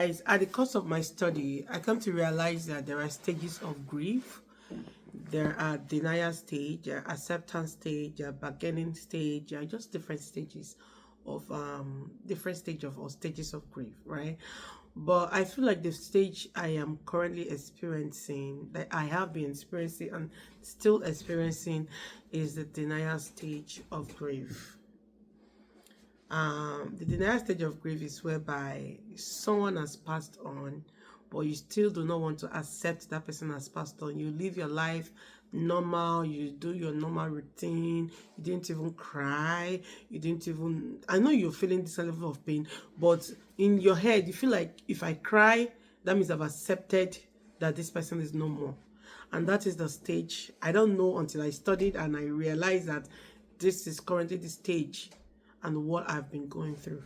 Guys, at the course of my study, I come to realize that there are stages of grief. There are denial stage, there are acceptance stage, there are bargaining stage, there are just different stages of or stages of grief, right? But I feel like the stage I am currently experiencing, that I have been experiencing and still experiencing, is the denial stage of grief. The denial stage of grief is whereby someone has passed on, but you still do not want to accept that person has passed on. You live your life normal, you do your normal routine, you didn't even cry, you didn't even, I know you're feeling this level of pain, but in your head, you feel like if I cry, that means I've accepted that this person is no more. And that is the stage. I don't know until I studied and I realized that this is currently the stage and what I've been going through.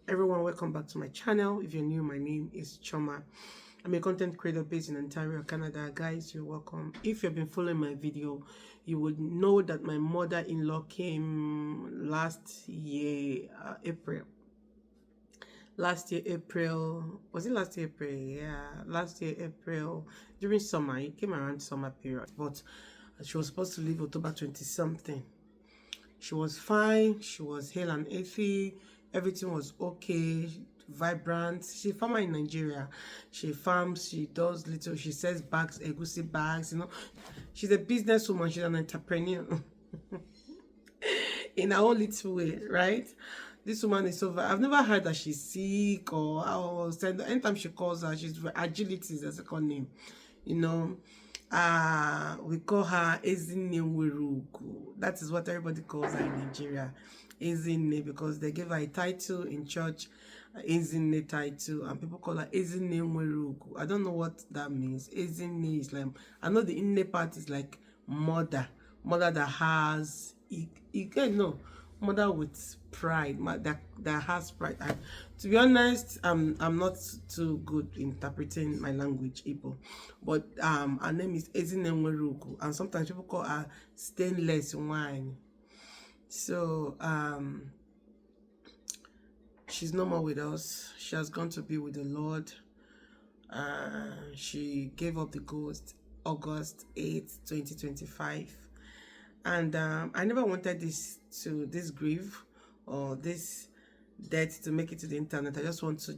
Everyone, welcome back to my channel. If you're new, my name is Choma. I'm a content creator based in Ontario, Canada. Guys, you're welcome. If you've been following my video, you would know that my mother-in-law came last year, April. Was it last year, April? Yeah, last year, April, during summer. It came around summer period, but she was supposed to leave October 20 something. She was fine, she was hale and healthy, everything was okay, vibrant. She's a farmer in Nigeria. She farms, she does little, she sells bags, egusi bags, you know. She's a businesswoman, she's an entrepreneur. In her own little way, right? This woman is over. I've never heard that she's sick or anytime she calls her, she's agility is her second name. You know, we call her Ezinne. That is what everybody calls her in Nigeria, Ezinne, because they gave her a title in church, Ezinne title, and people call her Ezinne. I don't know what that means. Ezinne is like, I know the inne part is like mother that has, you can know, mother with pride, that has pride. And to be honest, I'm not too good interpreting my language, Igbo, but her name is Ezinne, and sometimes people call her stainless wine. So she's no more with us. She has gone to be with the Lord. She gave up the ghost August 8th, 2025. And I never wanted this grief or this death to make it to the internet. I just want to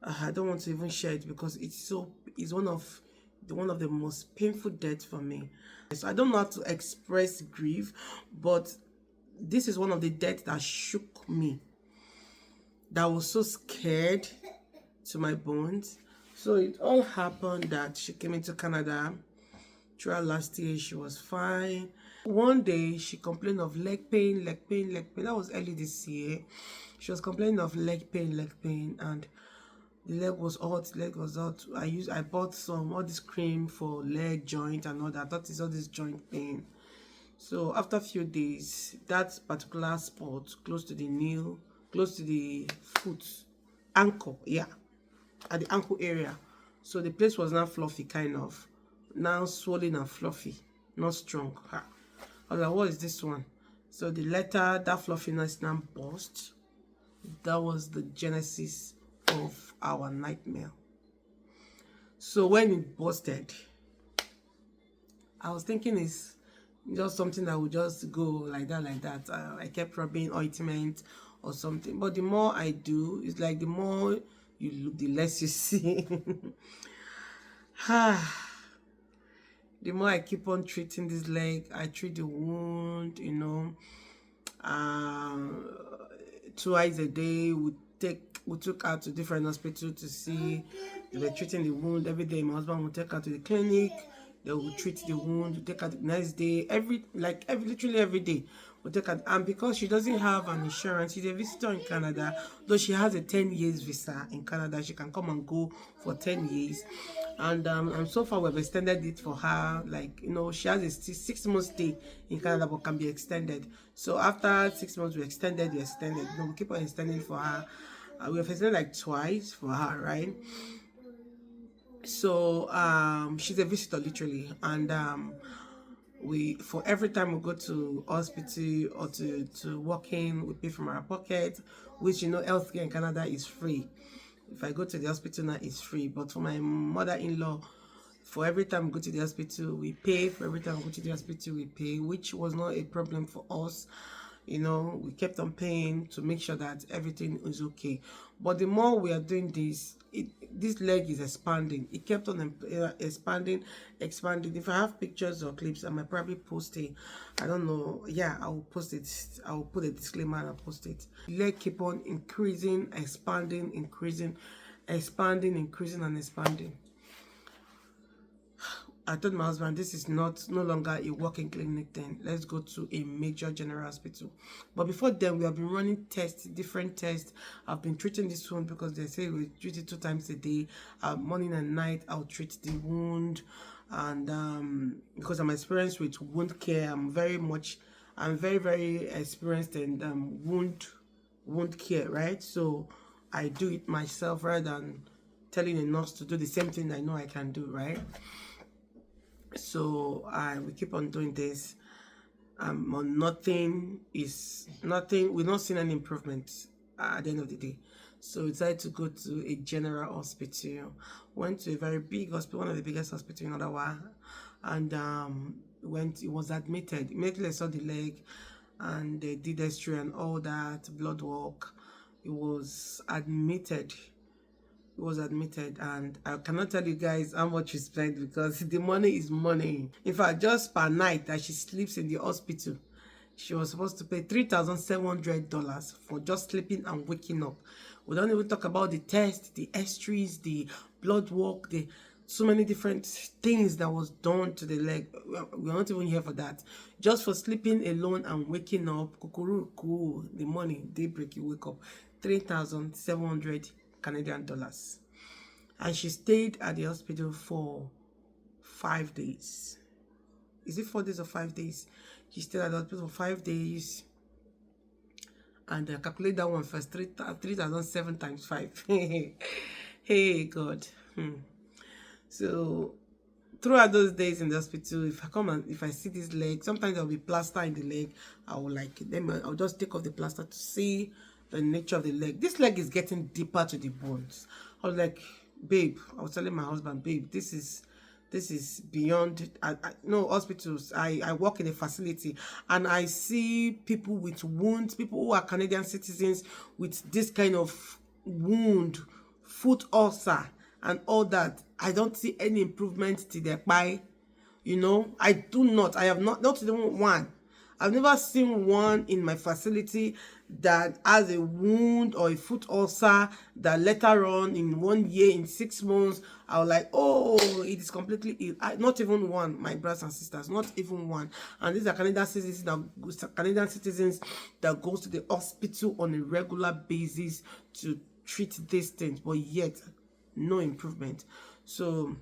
I don't want to even share it because it's one of the most painful deaths for me. So I don't know how to express grief, but this is one of the deaths that shook me, that I was so scared to my bones. So it all happened that she came into Canada. Throughout last year, she was fine. One day, she complained of leg pain. That was early this year. She was complaining of leg pain, and the leg was hot. I bought all this cream for leg joint and all that. That is all this joint pain. So after a few days, that particular spot close to the knee, close to the foot, ankle, yeah, at the ankle area. So the place was now fluffy, kind of. Now swollen and fluffy, not strong. I was like, what is this one? So the letter, that fluffiness now burst. That was the genesis of our nightmare. So when it busted, I was thinking it's just something that would just go like that. I kept rubbing ointment or something. But the more I do, it's like the more you look, the less you see. The more I keep on treating this leg, I treat the wound, you know. Twice a day, we took her to different hospitals to see. They were treating the wound every day. My husband would take her to the clinic. They would treat the wound. We take her the next day. Literally every day, we take her. And because she doesn't have an insurance, she's a visitor in Canada. Though she has a 10 years visa in Canada, she can come and go for 10 years. And so far we've extended it for her. Like, you know, she has a 6 month stay in Canada, but can be extended. So after 6 months, we extended. You know, we keep on extending for her. We have extended like twice for her, right? So she's a visitor literally, and We, for every time we go to hospital or to walk in, we pay from our pocket, which you know healthcare in Canada is free. If I go to the hospital now, it's free. But for my mother-in-law, for every time we go to the hospital, we pay. For every time we go to the hospital, we pay, which was not a problem for us. You know, we kept on paying to make sure that everything is okay. But the more we are doing this, this leg is expanding. It kept on expanding, expanding. If I have pictures or clips, I might probably post it. I don't know. Yeah, I will post it. I will put a disclaimer and I'll post it. The leg keep on increasing, expanding, increasing, expanding, increasing, and expanding. I told my husband, this is no longer a walking clinic then. Let's go to a major general hospital. But before then, we have been running tests, different tests. I've been treating this wound because they say we treat it 2 times a day. Morning and night, I'll treat the wound. And because I'm experienced with wound care, I'm very, very experienced in wound care, right? So I do it myself rather than telling a nurse to do the same thing I know I can do, right? So we keep on doing this. On nothing, we're not seeing any improvement at the end of the day. So we decided to go to a general hospital. Went to a very big hospital, one of the biggest hospitals in Ottawa, and it was admitted. Immediately I saw the leg, and they did X-ray and all that, blood work. It was admitted. And I cannot tell you guys how much we spent because the money is money. In fact, just per night that she sleeps in the hospital, she was supposed to pay $3,700 for just sleeping and waking up. We don't even talk about the tests, the x-rays, the blood work, the so many different things that was done to the leg. We're not even here for that. Just for sleeping alone and waking up, the money, daybreak, you wake up, 3,700 Canadian dollars. And she stayed at the hospital for 5 days. Is it 4 days or 5 days? She stayed at the hospital for 5 days. And calculate that one first. 3,007 times 5. Hey, God. So throughout those days in the hospital, if I see this leg, sometimes there'll be plaster in the leg. I'll just take off the plaster to see the nature of the leg. This leg is getting deeper to the bones. I was like, babe, I was telling my husband, babe, this is beyond. No hospitals. I work in a facility and I see people with wounds, people who are Canadian citizens with this kind of wound, foot ulcer and all that. I don't see any improvement to their thigh. You know, I have not even one. I've never seen one in my facility that has a wound or a foot ulcer that later on in 1 year, in 6 months, I was like, oh, it is completely ill. Not even one, my brothers and sisters, not even one. And these are Canadian citizens that goes to the hospital on a regular basis to treat these things, but yet no improvement. So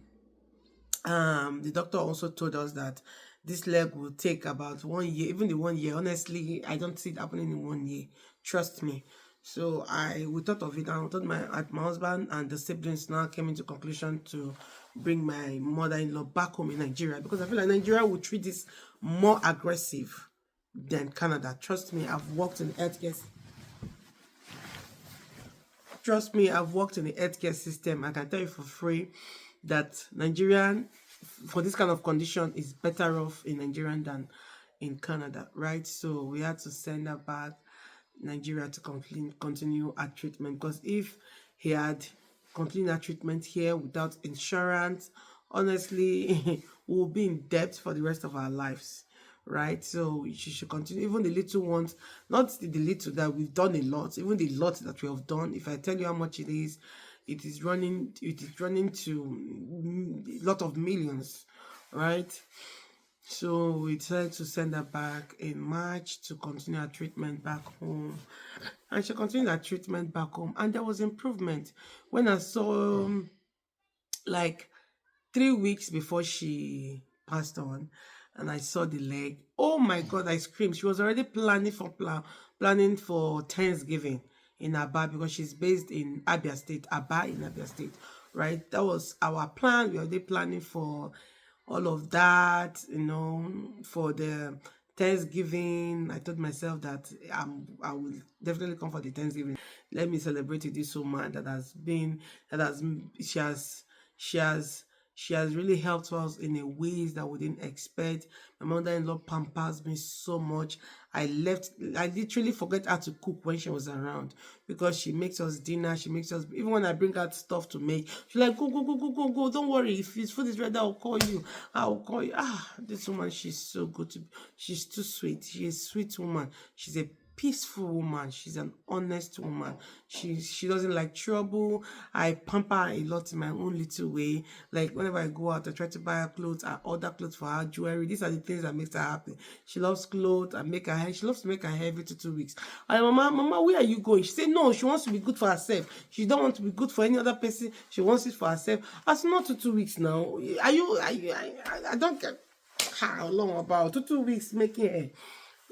the doctor also told us that this leg will take about 1 year. Even the 1 year, honestly, I don't see it happening in 1 year. Trust me. So we thought of it, and we thought my husband and the siblings now came into conclusion to bring my mother-in-law back home in Nigeria, because I feel like Nigeria will treat this more aggressive than Canada. Trust me, I've worked in healthcare. Trust me, I've worked in the healthcare system. I can tell you for free that Nigerian, for this kind of condition, is better off in Nigeria than in Canada, right? So we had to send her back Nigeria to continue our treatment, because if he had continued our treatment here without insurance, honestly, we will be in debt for the rest of our lives, right? So she should continue. Even the little ones, not the little that we've done a lot, even the lot that we have done, if I tell you how much it is running to a lot of millions, right? So we decided to send her back in March to continue her treatment back home. And she continued her treatment back home. And there was improvement. When I saw, like 3 weeks before she passed on, and I saw the leg, oh my God, I screamed. She was already planning for Thanksgiving in Aba, because she's based in Abia State, right? That was our plan. We were already planning for all of that, for the Thanksgiving. I told myself that I will definitely come for the Thanksgiving. Let me celebrate with this woman that has she has she has she has really helped us in a ways that we didn't expect. My mother-in-law pampers me so much. I literally forget how to cook when she was around, because she makes us dinner. She makes us, even when I bring out stuff to make, she's like, go, go, go, go, go, go. Don't worry. If his food is ready, I'll call you. I'll call you. This woman, she's so good she's too sweet. She's a sweet woman. She's a peaceful woman. She's an honest woman. She doesn't like trouble. I pamper her a lot in my own little way. Like whenever I go out, I try to buy her clothes. I order clothes for her, jewelry. These are the things that makes her happy. She loves clothes. I make her hair. She loves to make her hair every 2 weeks. I, Mama, where are you going? She said no. She wants to be good for herself. She don't want to be good for any other person. She wants it for herself. As not 2 weeks now. I don't get how long about 2 weeks making hair.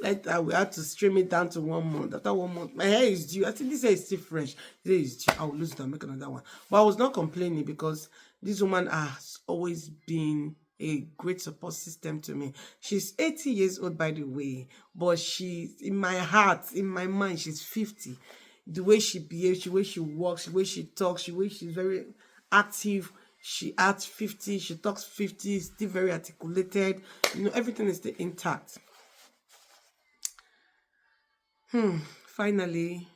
Like that, we had to stream it down to 1 month. After 1 month, my hair is due. I think this hair is still fresh. This hair is due. I will lose it and make another one. But I was not complaining, because this woman has always been a great support system to me. She's 80 years old, by the way, but she's in my heart, in my mind, she's 50. The way she behaves, the way she walks, the way she talks, the way she's very active. She acts 50, she talks 50, still very articulated. Everything is still intact. Finally,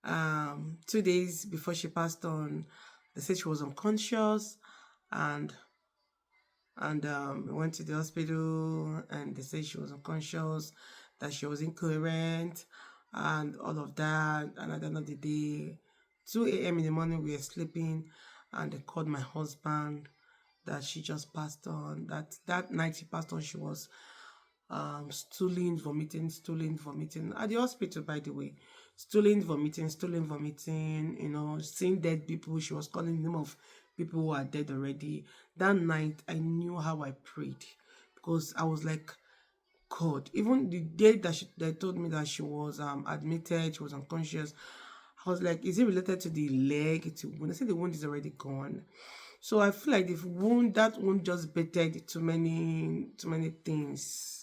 2 days before she passed on, they said she was unconscious, and we went to the hospital, and they said she was unconscious, that she was incoherent, and all of that. And at the end of the day, 2 a.m. in the morning, we were sleeping, and they called my husband that she just passed on. That night she passed on, she was stooling, vomiting at the hospital, by the way. Stooling, vomiting, seeing dead people. She was calling the name of people who are dead already. That night, I knew how I prayed, because I was like, God, even the day that they told me that she was admitted, she was unconscious, I was like, is it related to the leg? When they say the wound is already gone. So I feel like that wound just bettered too many things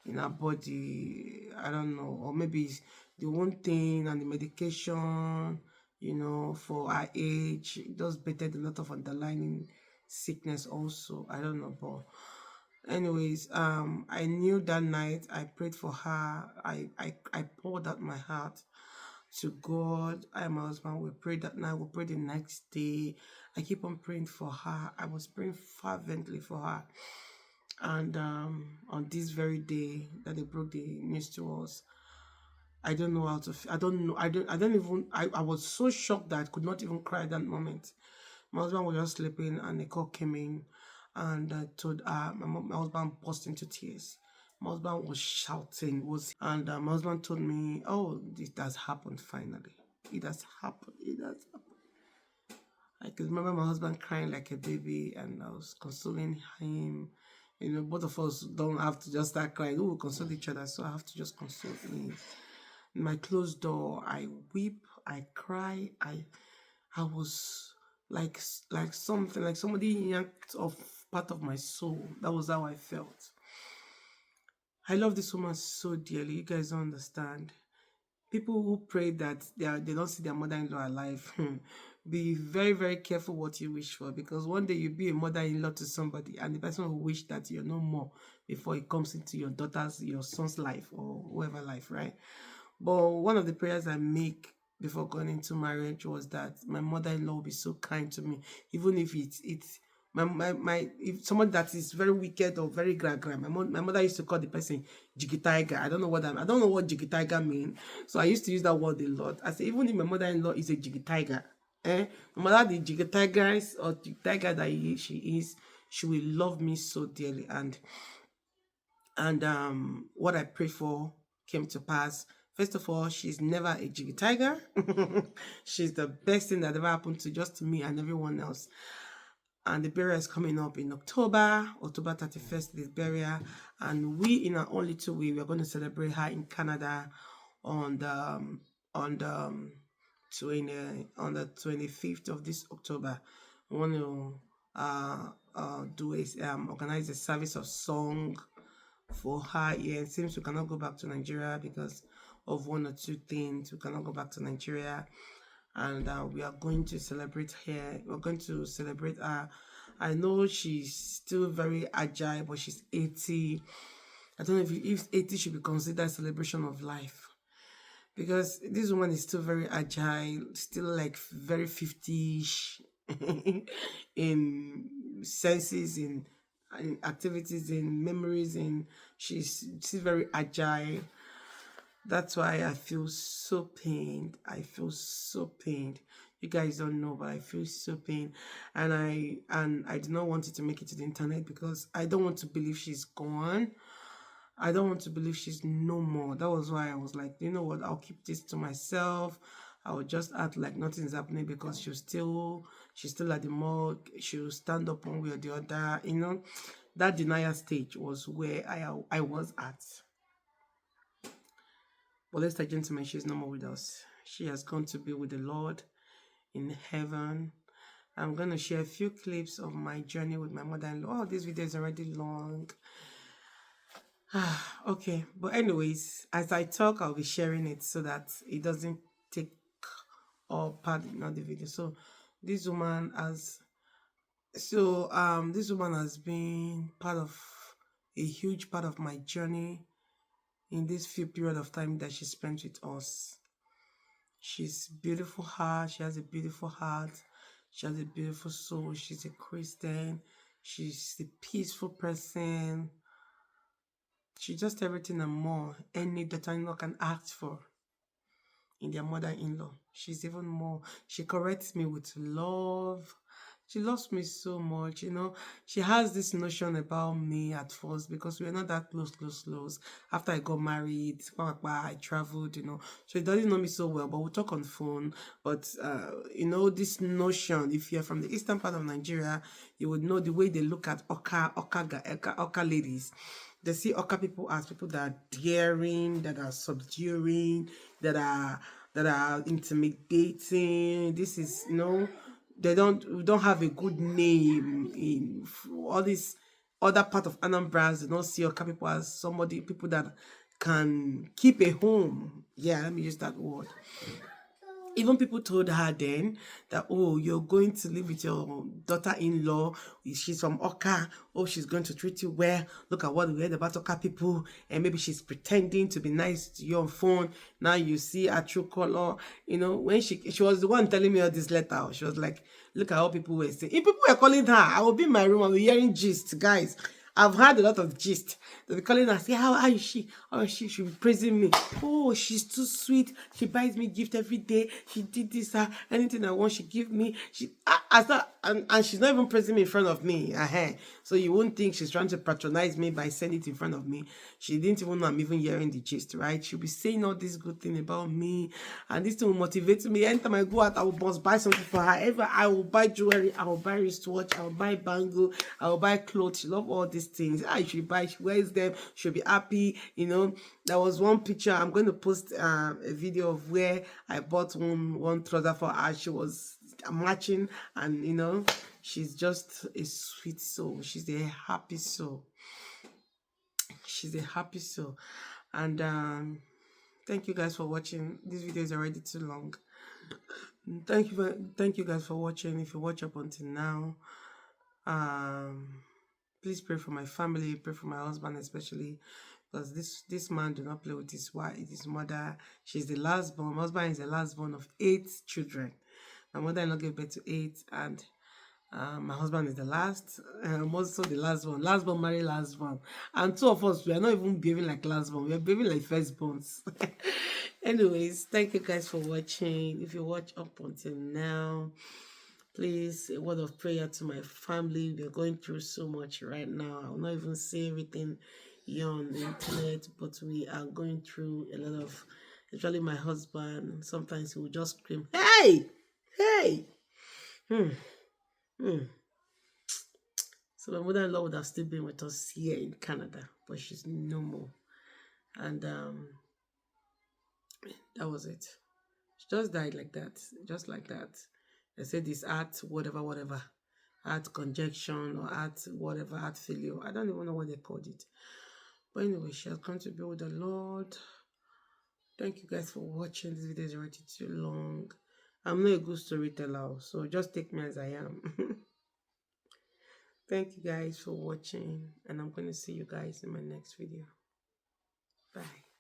in our body. I don't know, or maybe it's the one thing and the medication, for our age, it just bettered a lot of underlying sickness also. I don't know, but anyways, I knew that night I prayed for her. I poured out my heart to God. I and my husband, we prayed that night, we prayed the next day. I keep on praying for her. I was praying fervently for her. And on this very day that they broke the news to us, I don't know how to. I don't know. I don't even. I was so shocked that I could not even cry that moment. My husband was just sleeping, and the call came in, and I told my husband burst into tears. My husband was shouting, and my husband told me, "Oh, this has happened finally. It has happened. It has happened." I could remember my husband crying like a baby, and I was consoling him. Both of us don't have to just start crying. We will console each other, so I have to just console him. In my closed door, I weep, I cry, I was like something, like somebody yanked off part of my soul. That was how I felt. I love this woman so dearly. You guys don't understand. People who pray that they don't see their mother-in-law alive, be very, very careful what you wish for, because one day you'll be a mother-in-law to somebody, and the person will wish that you're no more before it comes into your son's life, or whoever life, right? But one of the prayers I make before going into marriage was that my mother-in-law will be so kind to me, even if it's if someone that is very wicked or very gra, my mother used to call the person jiggy tiger. I don't know what jiggy tiger mean. So I used to use that word a lot. I say, even if my mother-in-law is a jiggy tiger, no matter the jiggy tiger or jiggy tiger that she is, she will love me so dearly. And what I prayed for came to pass. First of all, she's never a jiggy tiger. She's the best thing that ever happened to me and everyone else. And the burial is coming up in October 31st, this burial. And we, in our own little way, we're going to celebrate her in Canada on the 25th of this October. I want to organize a service of song for her. Yeah, it seems we cannot go back to Nigeria because of one or two things. We cannot go back to Nigeria, and we are going to celebrate here. We're going to celebrate her. I know she's still very agile, but she's 80. I don't know if 80 should be considered a celebration of life, because this woman is still very agile, still like very 50ish in senses, in activities, in memories, and she's very agile. That's why I feel so pained. I feel so pained. You guys don't know, but I feel so pained, and I do not want it to make it to the internet because I don't want to believe she's gone. I don't want to believe she's no more. That was why I was like, you know what, I'll keep this to myself. I will just act like nothing's happening because she's still at the morgue. She'll stand up one way or the other. You know, that denial stage was where I was at. But ladies and gentlemen, she's no more with us. She has gone to be with the Lord in heaven. I'm going to share a few clips of my journey with my mother-in-law. Oh, this video is already long. Okay, but anyways, as I talk, I'll be sharing it so that it doesn't take all part in the video. So this woman has been part of a huge part of my journey in this few period of time that she spent with us. She's beautiful heart, she has a beautiful heart, she has a beautiful soul, she's a Christian, she's a peaceful person. She's just everything and more any daughter-in-law can ask for in their mother-in-law. She's even more. She corrects me with love. She loves me so much, you know. She has this notion about me at first because we were not that close. After I got married, I traveled, you know. So he doesn't know me so well, but we talk on phone. But, you know, this notion, if you're from the eastern part of Nigeria, you would know the way they look at Oka ladies. They see Oka people as people that are daring, that are subduing, that are intimidating. This is, you know, we don't have a good name in all this other part of Anambra. They don't see Oka people as people that can keep a home. Yeah, let me use that word. Even people told her then that, oh, you're going to live with your daughter-in-law. She's from Oka. Oh, she's going to treat you well. Look at what we heard about Oka people. And maybe she's pretending to be nice to you on phone. Now you see her true color. You know, when she was the one telling me all this letter, she was like, look at how people were saying. If people were calling her, I will be in my room. I'll be hearing gist, guys. I've heard a lot of gist. They'll be calling her, say, how is she? How is she? She'll be praising me. Oh, she's too sweet. She buys me gift every day. She did this, anything I want, she give me. And she's not even praising me in front of me. So you won't think she's trying to patronize me by saying it in front of me. She didn't even know I'm even hearing the gist, right? She'll be saying all this good thing about me. And this thing will motivate me. Anytime I go out, I will must buy something for her. Ever I will buy jewelry, I will buy wristwatch, I will buy bangle, I will buy clothes. She love all these things. She wears them, she'll be happy. You know, there was one picture. I'm going to post a video of where I bought one trouser for her. She was matching, and you know, she's just a sweet soul. She's a happy soul. She's a happy soul. And thank you guys for watching. This video is already too long. Thank you guys for watching. If you watch up until now, please pray for my family, pray for my husband especially, because this man do not play with his wife, his mother. She's the last born. My husband is the last born of 8 children. My mother-in-law gave birth to 8, and my husband is the last. I'm also the last one. Last born marry last born. And 2 of us, we are not even behaving like last born. We are behaving like firstborns. Anyways, thank you guys for watching. If you watch up until now, please, a word of prayer to my family. We're going through so much right now. I'll not even say everything here on the internet, but we are going through a lot of, especially my husband. Sometimes he will just scream, hey, hey. So my mother-in-law would have still been with us here in Canada, but she's no more. And that was it. She just died like that, just like that. They said this art, whatever. heart congestion or heart whatever, heart failure. I don't even know what they called it. But anyway, she has come to be with the Lord. Thank you guys for watching. This video is already too long. I'm not a good storyteller, so just take me as I am. Thank you guys for watching, and I'm going to see you guys in my next video. Bye.